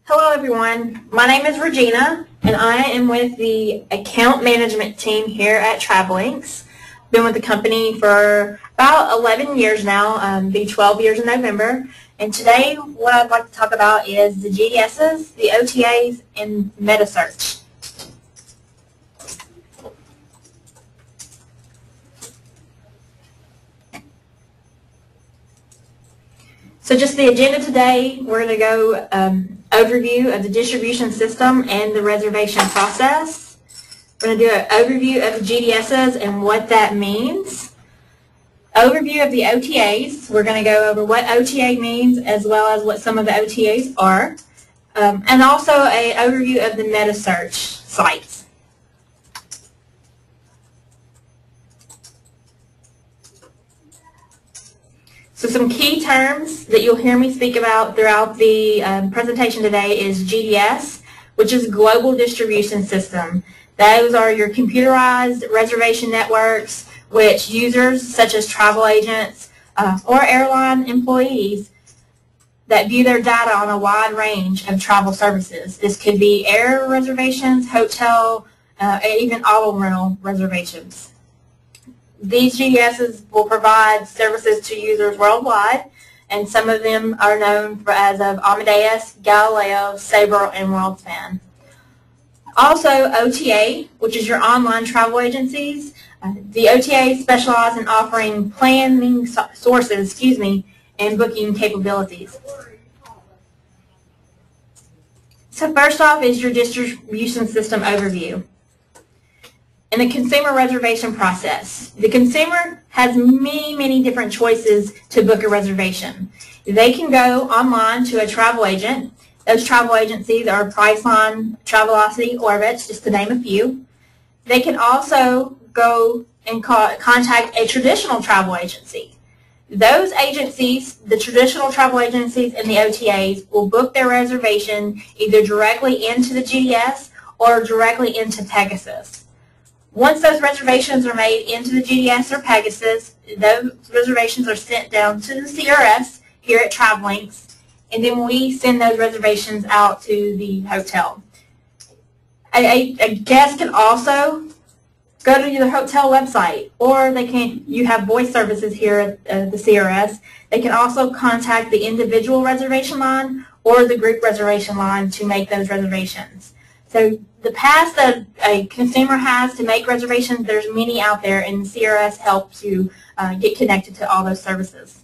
Hello everyone, my name is Regina and I am with the account management team here at Travelinks. Been with the company for about 11 years now, be 12 years in November, and today what I'd like to talk about is the GDSs, the OTAs, and Metasearch. So just the agenda today, we're going to go overview of the distribution system and the reservation process. We're going to do an overview of the GDSs and what that means. Overview of the OTAs. We're going to go over what OTA means as well as what some of the OTAs are. And also an overview of the Metasearch sites. So some key terms that you'll hear me speak about throughout the presentation today is GDS, which is Global Distribution System. Those are your computerized reservation networks, which users such as travel agents or airline employees that view their data on a wide range of travel services. This could be air reservations, hotel, and even auto rental reservations. These GDSs will provide services to users worldwide, and some of them are known as of Amadeus, Galileo, Sabre, and WorldSpan. Also, OTA, which is your online travel agencies. The OTAs specialize in offering planning sources, and booking capabilities. So first off is your distribution system overview. In the consumer reservation process, the consumer has many different choices to book a reservation. They can go online to a travel agent. Those travel agencies are Priceline, Travelocity, Orbitz, just to name a few. They can also go and contact a traditional travel agency. Those agencies, the traditional travel agencies and the OTAs, will book their reservation either directly into the GDS or directly into Pegasus. Once those reservations are made into the GDS or Pegasus, those reservations are sent down to the CRS here at Travelinks, and then we send those reservations out to the hotel. A guest can also go to the hotel website, or you have voice services here at the CRS. They can also contact the individual reservation line or the group reservation line to make those reservations. So the paths that a consumer has to make reservations, there's many out there, and CRS helps you get connected to all those services.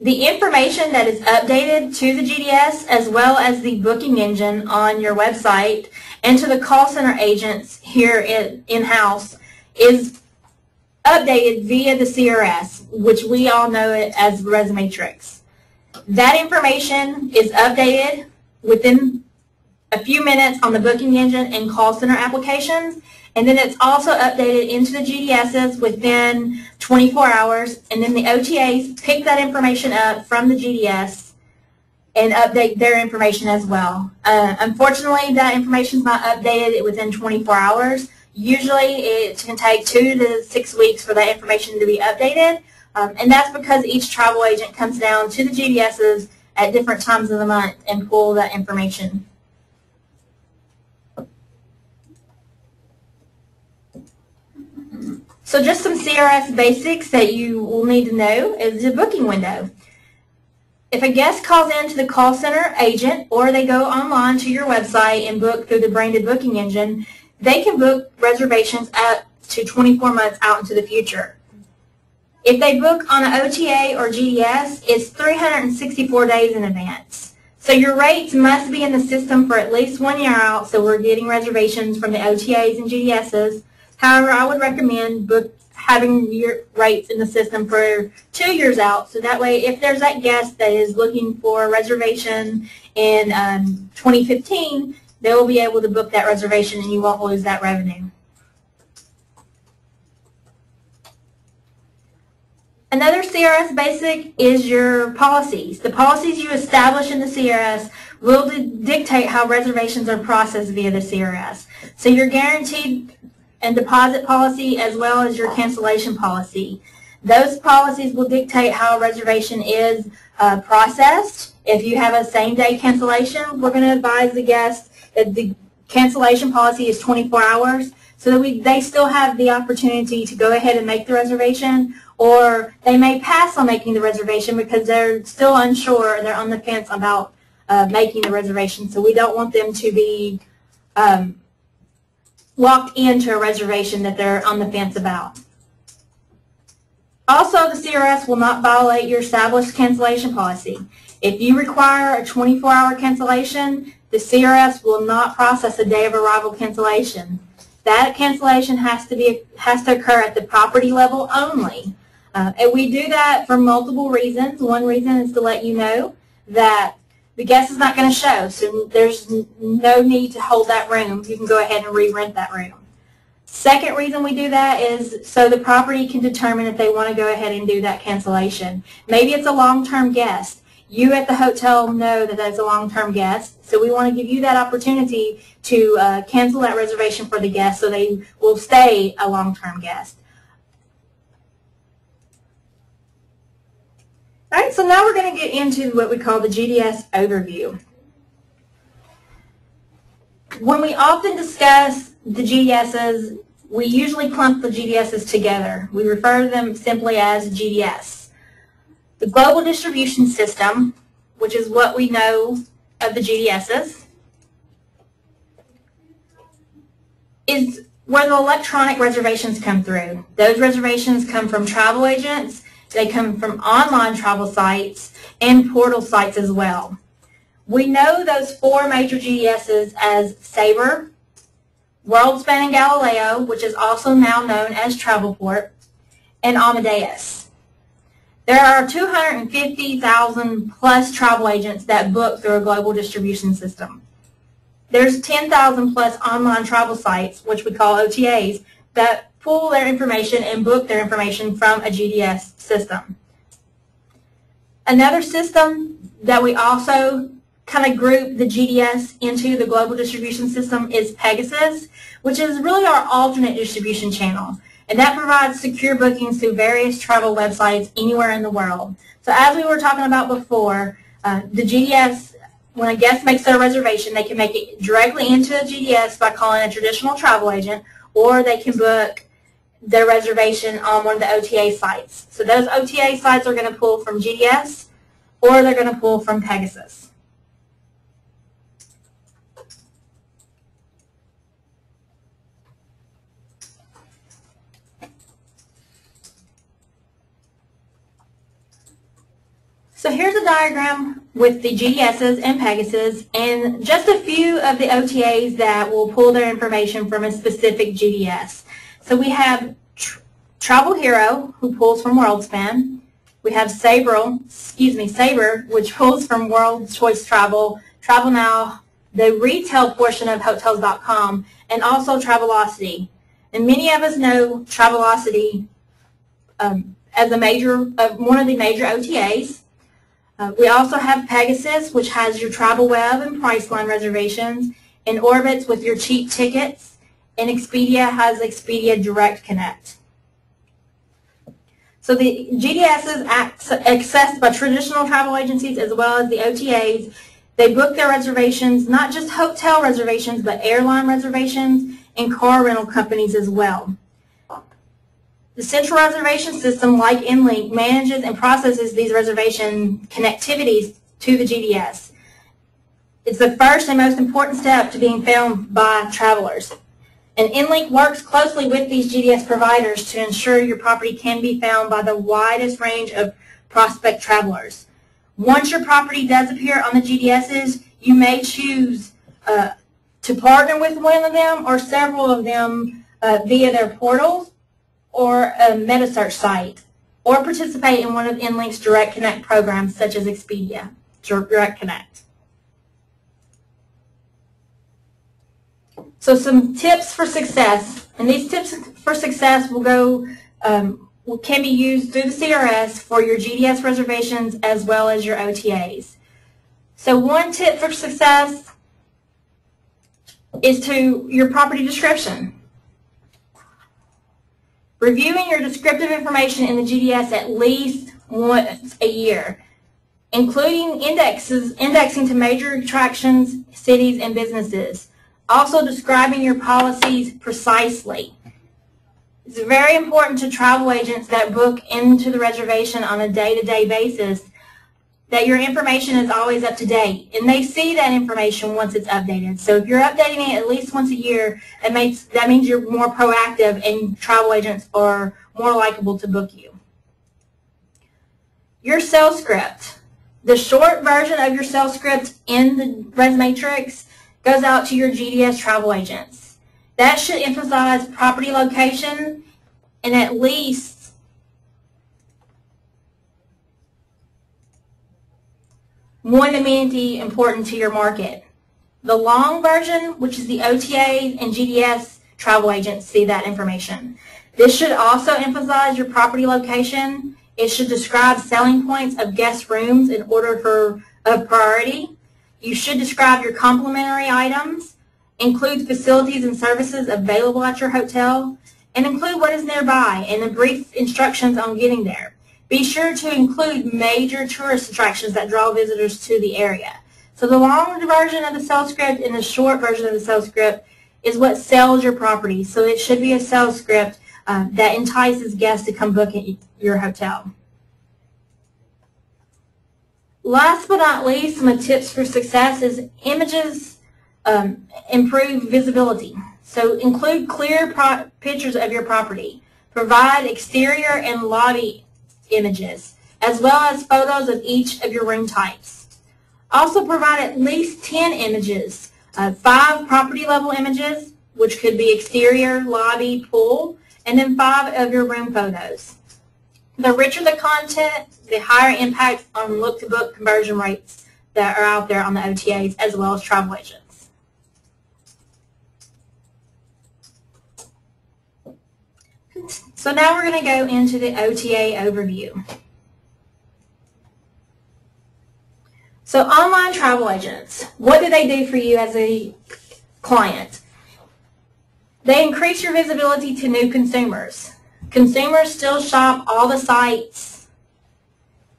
The information that is updated to the GDS as well as the booking engine on your website and to the call center agents here in-house is updated via the CRS, which we all know it as ResMatrix. That information is updated within a few minutes on the booking engine and call center applications, and then it's also updated into the GDSs within 24 hours, and then the OTAs pick that information up from the GDS and update their information as well. Unfortunately, that information is not updated within 24 hours. Usually it can take 2 to 6 weeks for that information to be updated. And that's because each travel agent comes down to the GDSs at different times of the month and pull that information. So just some CRS basics that you will need to know is the booking window. If a guest calls in to the call center agent or they go online to your website and book through the branded booking engine, they can book reservations up to 24 months out into the future. If they book on an OTA or GDS, it's 364 days in advance. So your rates must be in the system for at least 1 year out, so we're getting reservations from the OTAs and GDSs. However, I would recommend having your rates in the system for 2 years out, so that way if there's that guest that is looking for a reservation in 2015, they will be able to book that reservation and you won't lose that revenue. Another CRS basic is your policies. The policies you establish in the CRS will dictate how reservations are processed via the CRS. So your guaranteed and deposit policy as well as your cancellation policy. Those policies will dictate how a reservation is processed. If you have a same-day cancellation, we're going to advise the guest that the cancellation policy is 24 hours, so that they still have the opportunity to go ahead and make the reservation, or they may pass on making the reservation because they're still unsure and they're on the fence about making the reservation. So we don't want them to be locked into a reservation that they're on the fence about. Also, the CRS will not violate your established cancellation policy. If you require a 24-hour cancellation, the CRS will not process a day of arrival cancellation. That cancellation has to occur at the property level only. And we do that for multiple reasons. One reason is to let you know that the guest is not going to show, so there's no need to hold that room. You can go ahead and re-rent that room. Second reason we do that is so the property can determine if they want to go ahead and do that cancellation. Maybe it's a long-term guest. You at the hotel know that that's a long-term guest, so we want to give you that opportunity to cancel that reservation for the guest so they will stay a long-term guest. All right, so now we're going to get into what we call the GDS overview. When we often discuss the GDSs, we usually clump the GDSs together. We refer to them simply as GDS. The Global Distribution System, which is what we know of the GDSs, is where the electronic reservations come through. Those reservations come from travel agents. They come from online travel sites and portal sites as well. We know those four major GDSs as Sabre, WorldSpan and Galileo, which is also now known as Travelport, and Amadeus. There are 250,000 plus travel agents that book through a global distribution system. There's 10,000 plus online travel sites, which we call OTAs, that pull their information and book their information from a GDS system. Another system that we also kind of group the GDS into the global distribution system is Pegasus, which is really our alternate distribution channel. And that provides secure bookings through various travel websites anywhere in the world. So as we were talking about before, the GDS, when a guest makes their reservation, they can make it directly into the GDS by calling a traditional travel agent, or they can book their reservation on one of the OTA sites. So those OTA sites are going to pull from GDS, or they're going to pull from Pegasus. So here's a diagram with the GDSs and Pegasus and just a few of the OTAs that will pull their information from a specific GDS. So we have Travel Hero, who pulls from WorldSpan. We have Sabre, which pulls from World Choice Travel, Travel Now, the retail portion of Hotels.com, and also Travelocity. And many of us know Travelocity as one of the major OTAs. We also have Pegasus, which has your TravelWeb and Priceline reservations, and Orbitz with your cheap tickets, and Expedia has Expedia Direct Connect. So the GDS is accessed by traditional travel agencies as well as the OTAs. They book their reservations, not just hotel reservations, but airline reservations and car rental companies as well. The central reservation system, like InnLink, manages and processes these reservation connectivities to the GDS. It's the first and most important step to being found by travelers. And InnLink works closely with these GDS providers to ensure your property can be found by the widest range of prospect travelers. Once your property does appear on the GDSs, you may choose to partner with one of them or several of them via their portals or a Metasearch site, or participate in one of InnLink's Direct Connect programs such as Expedia Direct Connect. So some tips for success, and these tips for success can be used through the CRS for your GDS reservations as well as your OTAs. So one tip for success is to your property description. Reviewing your descriptive information in the GDS at least once a year, including indexing to major attractions, cities, and businesses. Also describing your policies precisely. It's very important to travel agents that book into the reservation on a day-to-day basis that your information is always up to date, and they see that information once it's updated. So if you're updating it at least once a year, that means you're more proactive and travel agents are more likable to book you. Your sales script. The short version of your sales script in the Res Matrix goes out to your GDS travel agents. That should emphasize property location and at least one amenity important to your market. The long version, which is the OTA and GDS travel agents, see that information. This should also emphasize your property location. It should describe selling points of guest rooms in order of priority. You should describe your complimentary items, include facilities and services available at your hotel, and include what is nearby and the brief instructions on getting there. Be sure to include major tourist attractions that draw visitors to the area. So the long version of the sales script and the short version of the sales script is what sells your property. So it should be a sales script that entices guests to come book at your hotel. Last but not least, some tips for success is images improve visibility. So include clear pictures of your property. Provide exterior and lobby images, as well as photos of each of your room types. Also provide at least 10 images, 5 property level images, which could be exterior, lobby, pool, and then 5 of your room photos. The richer the content, the higher impact on look-to-book conversion rates that are out there on the OTAs as well as travel agents. So now we're going to go into the OTA overview. So online travel agents, what do they do for you as a client? They increase your visibility to new consumers. Consumers still shop all the sites,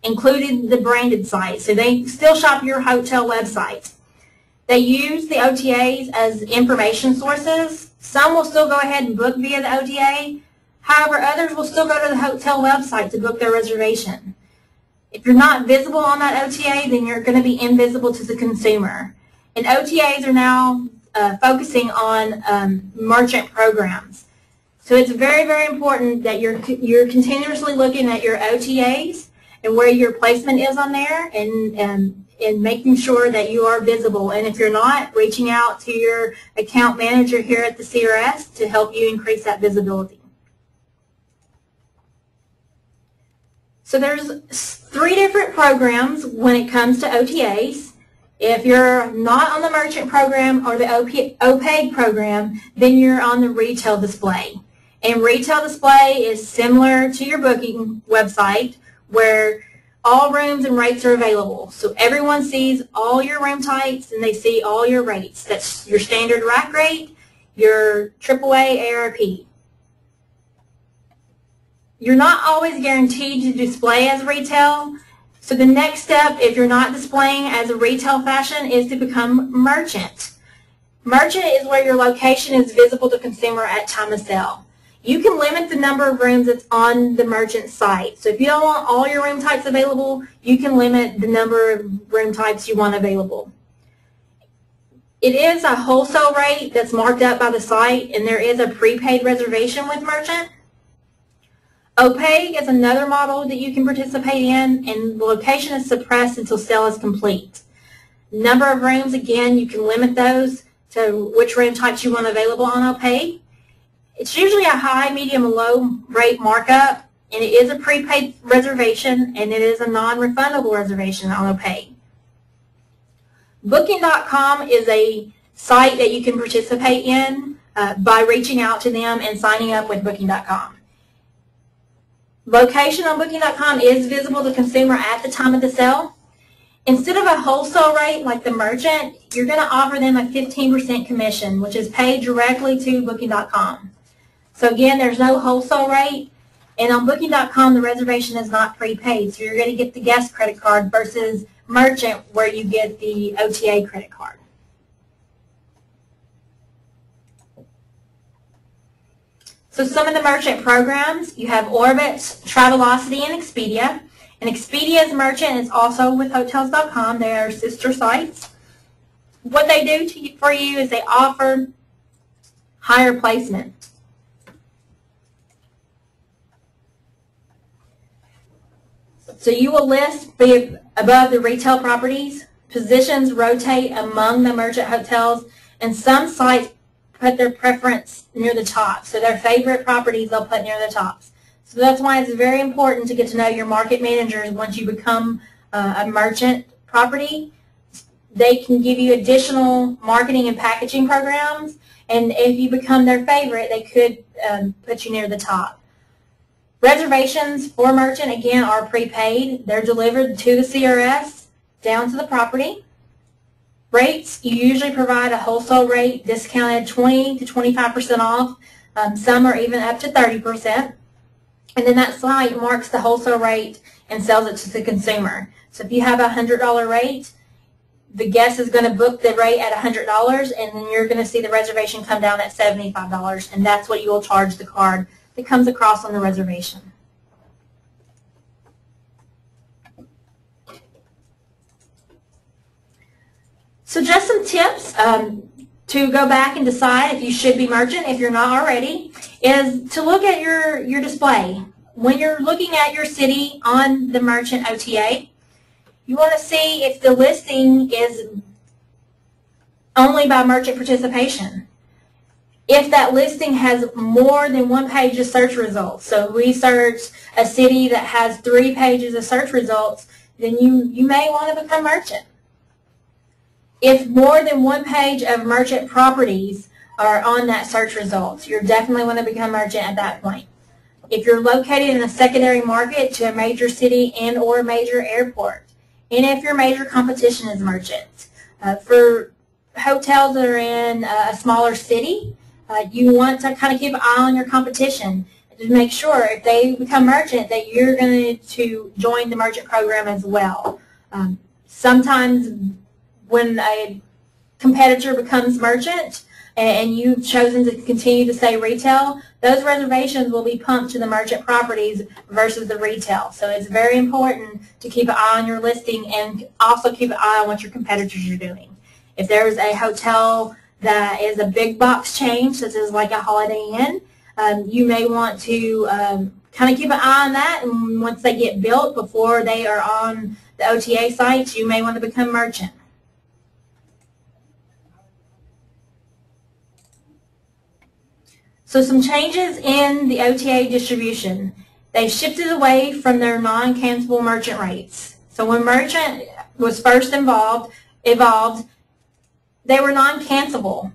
including the branded sites. So they still shop your hotel website. They use the OTAs as information sources. Some will still go ahead and book via the OTA. However, others will still go to the hotel website to book their reservation. If you're not visible on that OTA, then you're going to be invisible to the consumer. And OTAs are now focusing on merchant programs. So it's very, very important that you're continuously looking at your OTAs and where your placement is on there and making sure that you are visible. And if you're not, reaching out to your account manager here at the CRS to help you increase that visibility. So there's 3 different programs when it comes to OTAs. If you're not on the merchant program or the OPAG program, then you're on the retail display. And retail display is similar to your booking website where all rooms and rates are available. So everyone sees all your room types and they see all your rates. That's your standard rack rate, your AAA ARP. You're not always guaranteed to display as retail, so the next step, if you're not displaying as a retail fashion, is to become merchant. Merchant is where your location is visible to consumer at time of sale. You can limit the number of rooms that's on the merchant site. So if you don't want all your room types available, you can limit the number of room types you want available. It is a wholesale rate that's marked up by the site, and there is a prepaid reservation with merchant. OPAG is another model that you can participate in, and the location is suppressed until sale is complete. Number of rooms, again, you can limit those to which room types you want available on OPAG. It's usually a high, medium, and low rate markup, and it is a prepaid reservation, and it is a non-refundable reservation on OPAG. Booking.com is a site that you can participate in by reaching out to them and signing up with Booking.com. Location on Booking.com is visible to consumer at the time of the sale. Instead of a wholesale rate like the merchant, you're going to offer them a 15% commission, which is paid directly to Booking.com. So again, there's no wholesale rate. And on Booking.com, the reservation is not prepaid. So you're going to get the guest credit card versus merchant where you get the OTA credit card. So some of the merchant programs, you have Orbitz, Travelocity, and Expedia. And Expedia's merchant is also with Hotels.com. They are sister sites. What they do for you is they offer higher placement. So you will be above the retail properties. Positions rotate among the merchant hotels, and some sites put their preference near the top. So their favorite properties they'll put near the tops. So that's why it's very important to get to know your market managers once you become a merchant property. They can give you additional marketing and packaging programs, and if you become their favorite, they could put you near the top. Reservations for merchant, again, are prepaid. They're delivered to the CRS down to the property. Rates, you usually provide a wholesale rate discounted 20 to 25% off. Some are even up to 30%. And then that site marks the wholesale rate and sells it to the consumer. So if you have a $100 rate, the guest is going to book the rate at $100, and then you're going to see the reservation come down at $75, and that's what you will charge the card that comes across on the reservation. So just some tips to go back and decide if you should be merchant, if you're not already, is to look at your display. When you're looking at your city on the merchant OTA, you want to see if the listing is only by merchant participation. If that listing has more than one page of search results, so we search a city that has 3 pages of search results, then you may want to become merchant. If more than one page of merchant properties are on that search results, you're definitely want to become merchant at that point. If you're located in a secondary market to a major city and or a major airport, and if your major competition is merchant. For hotels that are in a smaller city, you want to kind of keep an eye on your competition to make sure if they become merchant that you're going to join the merchant program as well. Sometimes when a competitor becomes merchant and you've chosen to continue to stay retail, those reservations will be pumped to the merchant properties versus the retail. So it's very important to keep an eye on your listing and also keep an eye on what your competitors are doing. If there's a hotel that is a big box chain, such as like a Holiday Inn, you may want to kind of keep an eye on that, and once they get built before they are on the OTA sites, you may want to become merchant. So some changes in the OTA distribution. They shifted away from their non-cancelable merchant rates. So when merchant was first evolved, they were non-cancelable.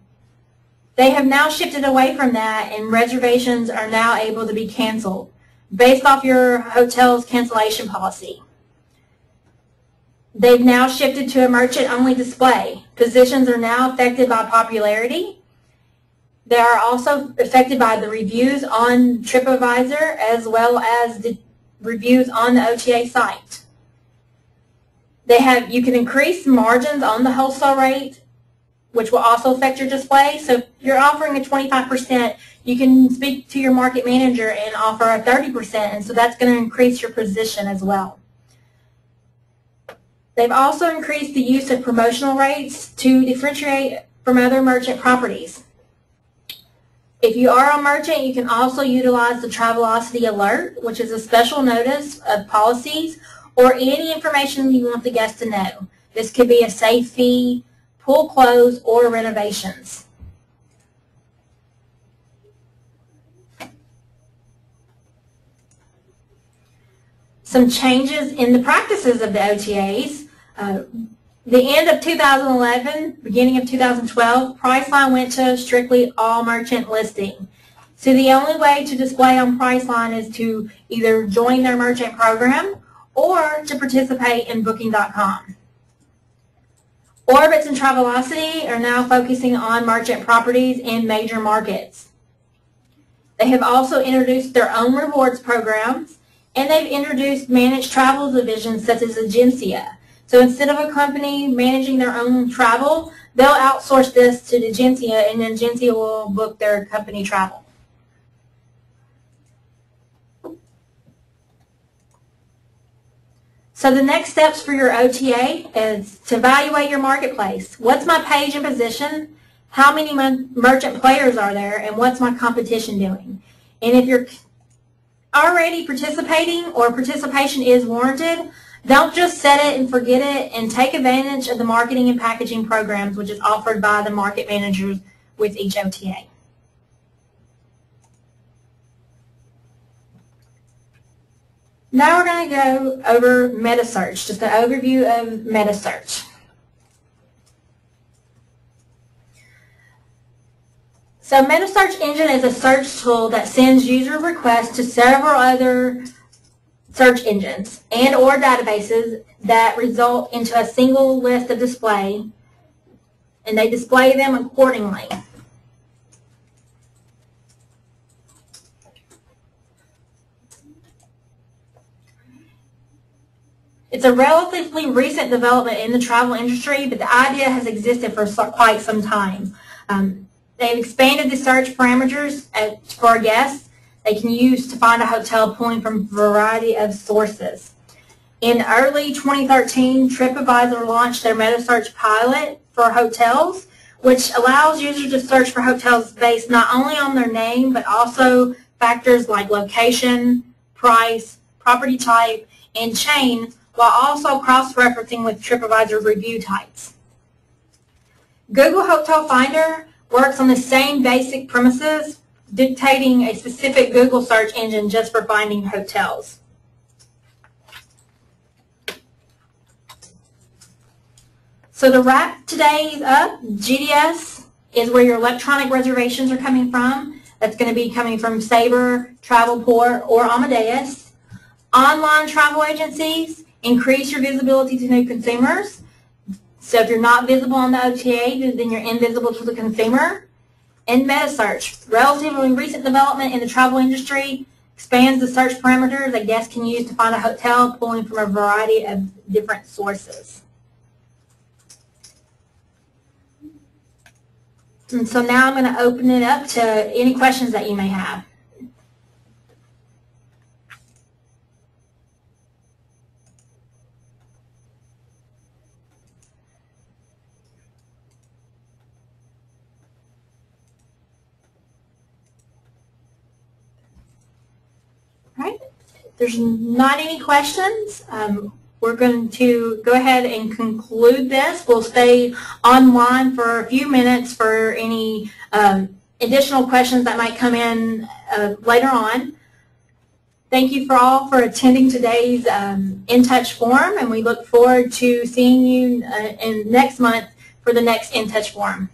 They have now shifted away from that, and reservations are now able to be canceled based off your hotel's cancellation policy. They've now shifted to a merchant-only display. Positions are now affected by popularity. They are also affected by the reviews on TripAdvisor as well as the reviews on the OTA site. You can increase margins on the wholesale rate, which will also affect your display. So if you're offering a 25%, you can speak to your market manager and offer a 30%, and so that's going to increase your position as well. They've also increased the use of promotional rates to differentiate from other merchant properties. If you are a merchant, you can also utilize the Travelocity Alert, which is a special notice of policies or any information you want the guest to know. This could be a safe fee, pool close, or renovations. Some changes in the practices of the OTAs. The end of 2011, beginning of 2012, Priceline went to strictly all merchant listing. So the only way to display on Priceline is to either join their merchant program or to participate in Booking.com. Orbitz and Travelocity are now focusing on merchant properties in major markets. They have also introduced their own rewards programs, and they've introduced managed travel divisions such as Agencia. So instead of a company managing their own travel, they'll outsource this to Agencia, and then Agencia will book their company travel. So the next steps for your OTA is to evaluate your marketplace. What's my page and position? How many merchant players are there? And what's my competition doing? And if you're already participating or participation is warranted, don't just set it and forget it, and take advantage of the marketing and packaging programs which is offered by the market managers with each OTA. Now we're going to go over Metasearch, just an overview of Metasearch. So Metasearch engine is a search tool that sends user requests to several other search engines and or databases that result into a single list of display, and they display them accordingly. It's a relatively recent development in the travel industry, but the idea has existed for quite some time. They've expanded the search parameters for guests they can use to find a hotel pulling from a variety of sources. In early 2013, TripAdvisor launched their Metasearch pilot for hotels, which allows users to search for hotels based not only on their name, but also factors like location, price, property type, and chain, while also cross-referencing with TripAdvisor review types. Google Hotel Finder works on the same basic premises, dictating a specific Google search engine just for finding hotels. So to wrap today up, GDS is where your electronic reservations are coming from. That's going to be coming from Sabre, Travelport, or Amadeus. Online travel agencies increase your visibility to new consumers. So if you're not visible on the OTA, then you're invisible to the consumer. And Metasearch, relatively recent development in the travel industry, expands the search parameters that guests can use to find a hotel, pulling from a variety of different sources. And so now I'm going to open it up to any questions that you may have. There's not any questions. We're going to go ahead and conclude this. We'll stay online for a few minutes for any additional questions that might come in later on. Thank you all for attending today's InnTouch forum, and we look forward to seeing you in next month for the next InnTouch forum.